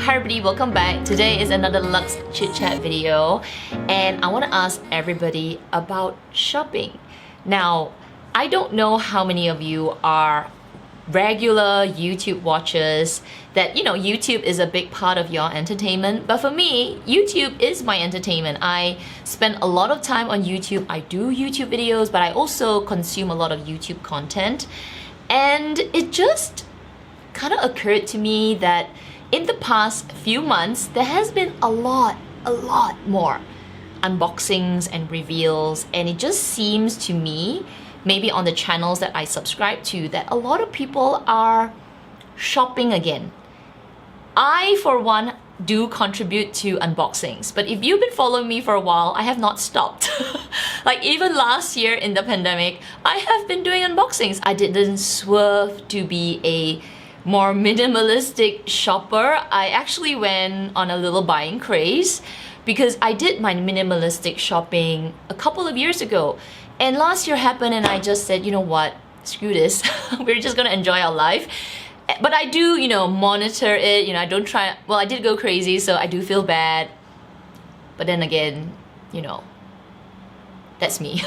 Hi everybody, welcome back. Today is another Luxe Chit Chat video and I want to ask everybody about shopping. Now, I don't know how many of you are regular YouTube watchers that, YouTube is a big part of your entertainment, but for me, YouTube is my entertainment. I spend a lot of time on YouTube. I do YouTube videos, but I also consume a lot of YouTube content. And it just kind of occurred to me that in the past few months, there has been a lot more unboxings and reveals, and it just seems to me, maybe on the channels that I subscribe to, that a lot of people are shopping again. I, for one, do contribute to unboxings, but if you've been following me for a while, I have not stopped. Like even last year in the pandemic, I have been doing unboxings. I didn't swerve to be a more minimalistic shopper. I actually went on a little buying craze because I did my minimalistic shopping a couple of years ago. And last year happened and I just said, you know what, screw this. We're just gonna enjoy our life. But I do, monitor it, I don't try, well, I did go crazy, so I do feel bad. But then again, that's me.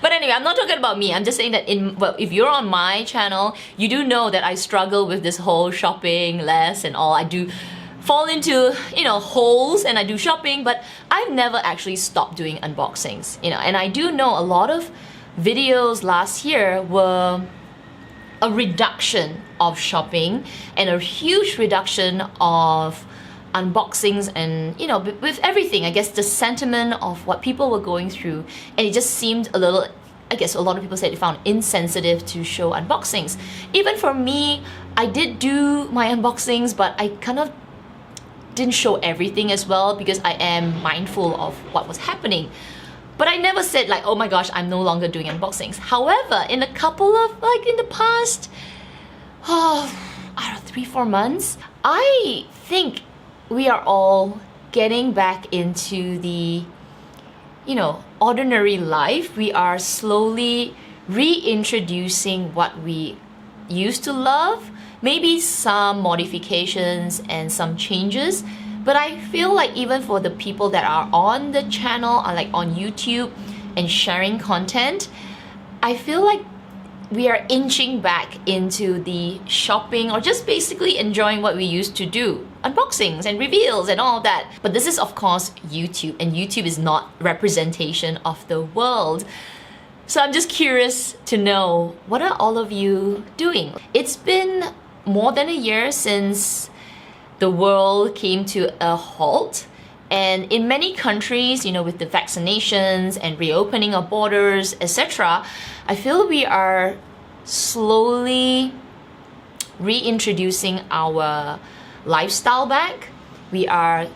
But anyway, I'm not talking about me. I'm just saying that if you're on my channel, you do know that I struggle with this whole shopping less and all. I do fall into, holes and I do shopping, but I've never actually stopped doing unboxings, and I do know a lot of videos last year were a reduction of shopping and a huge reduction of unboxings and with everything, I guess the sentiment of what people were going through, and it just seemed a little, I guess a lot of people said they found insensitive to show unboxings. Even for me, I did do my unboxings, but I kind of didn't show everything as well because I am mindful of what was happening. But I never said like, oh my gosh, I'm no longer doing unboxings. However, in a couple of, in the past, I don't know, 3-4 months, I think we are all getting back into the, ordinary life. We are slowly reintroducing what we used to love, maybe some modifications and some changes. But I feel like even for the people that are on the channel, are like on YouTube and sharing content, I feel like we are inching back into the shopping or just basically enjoying what we used to do. Unboxings and reveals and all that. But this is of course YouTube, and YouTube is not representation of the world. So I'm just curious to know, what are all of you doing? It's been more than a year since the world came to a halt, and in many countries, with the vaccinations and reopening of borders, etc., I feel we are slowly reintroducing our lifestyle back. We are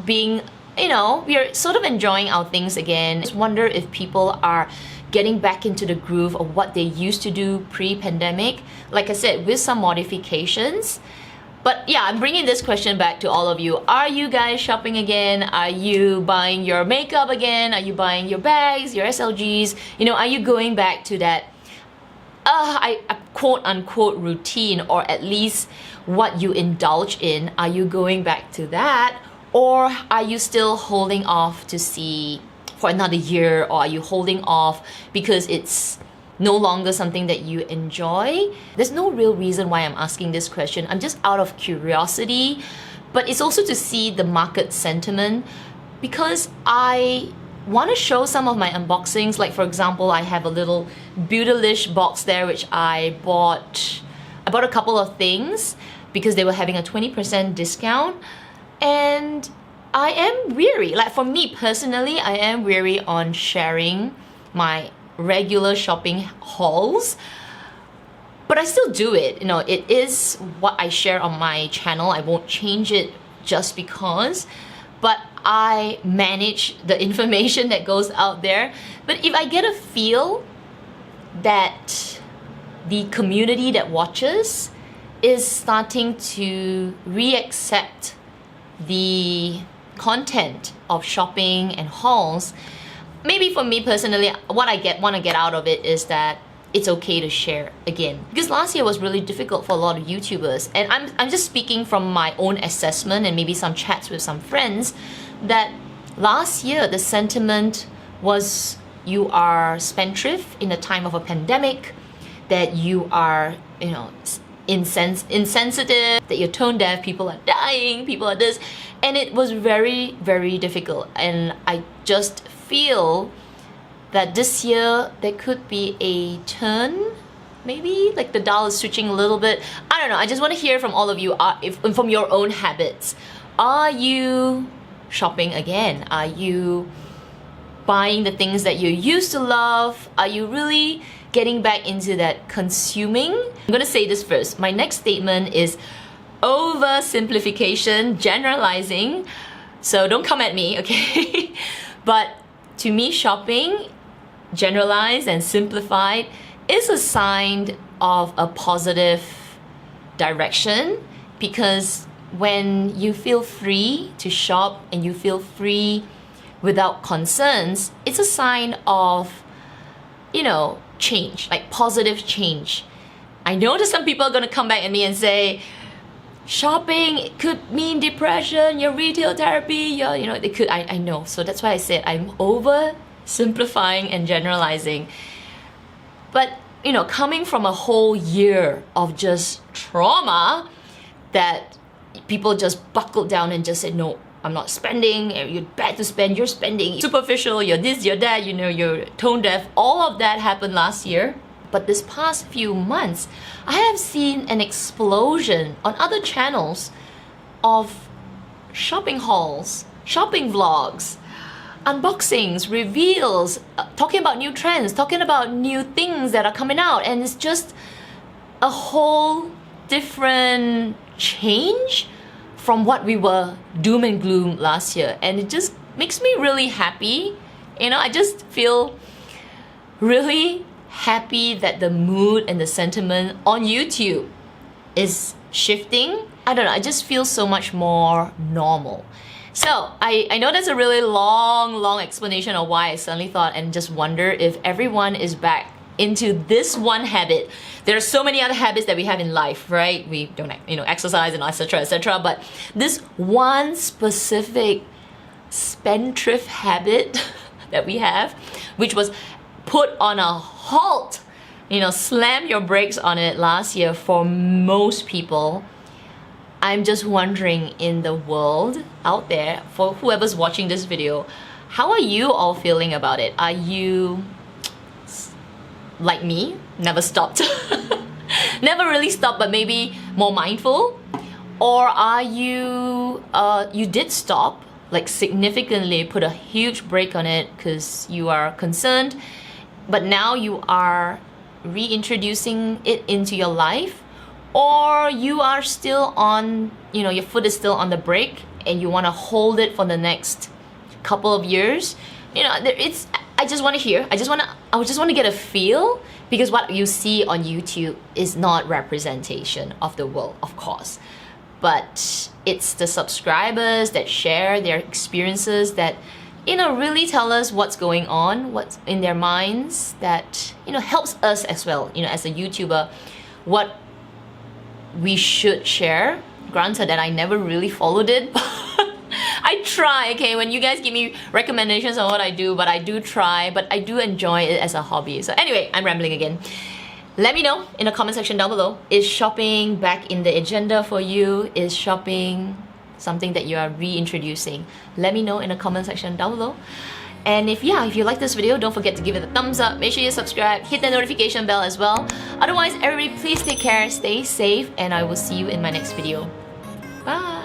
being, we are sort of enjoying our things again. I just wonder if people are getting back into the groove of what they used to do pre-pandemic. Like I said, with some modifications. But yeah, I'm bringing this question back to all of you. Are you guys shopping again? Are you buying your makeup again? Are you buying your bags, your SLGs? Are you going back to that a quote-unquote routine, or at least what you indulge in? Are you going back to that? Or are you still holding off to see for another year? Or are you holding off because it's no longer something that you enjoy? There's no real reason why I'm asking this question. I'm just out of curiosity, but it's also to see the market sentiment, because I want to show some of my unboxings. Like for example, I have a little Beautylish box there which I bought a couple of things because they were having a 20% discount, and I am weary. Like for me personally, I am weary on sharing my regular shopping hauls, but I still do it. It is what I share on my channel. I won't change it just because, but I manage the information that goes out there. But if I get a feel that the community that watches is starting to re-accept the content of shopping and hauls, maybe for me personally, what I want to get out of it is that it's okay to share again. Because last year was really difficult for a lot of YouTubers, and I'm just speaking from my own assessment and maybe some chats with some friends, that last year the sentiment was you are spendthrift in a time of a pandemic, that you are, you know, insensitive, that you're tone deaf, people are dying, people are this, and it was very, very difficult. And I just feel that this year there could be a turn, maybe like the dial is switching a little bit. I don't know, I just want to hear from all of you, from your own habits. Are you shopping again? Are you buying the things that you used to love? Are you really getting back into that consuming? I'm gonna say this first. My next statement is oversimplification, generalizing. So don't come at me, okay? But to me, shopping, generalized and simplified, is a sign of a positive direction, because when you feel free to shop and you feel free without concerns, it's a sign of, you know, change, like positive change. I know that some people are gonna come back at me and say, shopping could mean depression, your retail therapy, your, you know, it could, I know. So that's why I said I'm oversimplifying and generalizing. But, you know, coming from a whole year of just trauma, that people just buckled down and just said, no, I'm not spending, you're bad to spend, you're spending, superficial, you're this, you're that, you know, you're tone deaf. All of that happened last year. But this past few months, I have seen an explosion on other channels of shopping hauls, shopping vlogs, unboxings, reveals, talking about new trends, talking about new things that are coming out. And it's just a whole different change from what we were doom and gloom last year. And it just makes me really happy. You know, I just feel really happy that the mood and the sentiment on YouTube is shifting. I don't know, I just feel so much more normal. So I know that's a really long explanation of why I suddenly thought and just wonder if everyone is back into this one habit. There are so many other habits that we have in life, right? We don't, you know, exercise and etc. But this one specific spendthrift habit that we have, which was put on a halt, you know, slam your brakes on it last year for most people. I'm just wondering, in the world out there, for whoever's watching this video, how are you all feeling about it? Are you like me, never stopped? Never really stopped, but maybe more mindful? Or are you, you did stop, like significantly put a huge brake on it because you are concerned, but now you are reintroducing it into your life? Or you are still on, you know, your foot is still on the brake and you want to hold it for the next couple of years? You know, it's, I just want to hear, I just want to get a feel, because what you see on YouTube is not representation of the world, of course, but it's the subscribers that share their experiences that, you know, really tell us what's going on, what's in their minds, that, you know, helps us as well, you know, as a YouTuber, what we should share. Granted that I never really followed it, I try, okay, when you guys give me recommendations on what I do, but I do try, but I do enjoy it as a hobby. So anyway, I'm rambling again. Let me know in the comment section down below, is shopping back in the agenda for you? Is shopping something that you are reintroducing? Let me know in the comment section down below. And if you like this video, don't forget to give it a thumbs up, make sure you subscribe, hit the notification bell as well. Otherwise, everybody please take care, stay safe, and I will see you in my next video. Bye!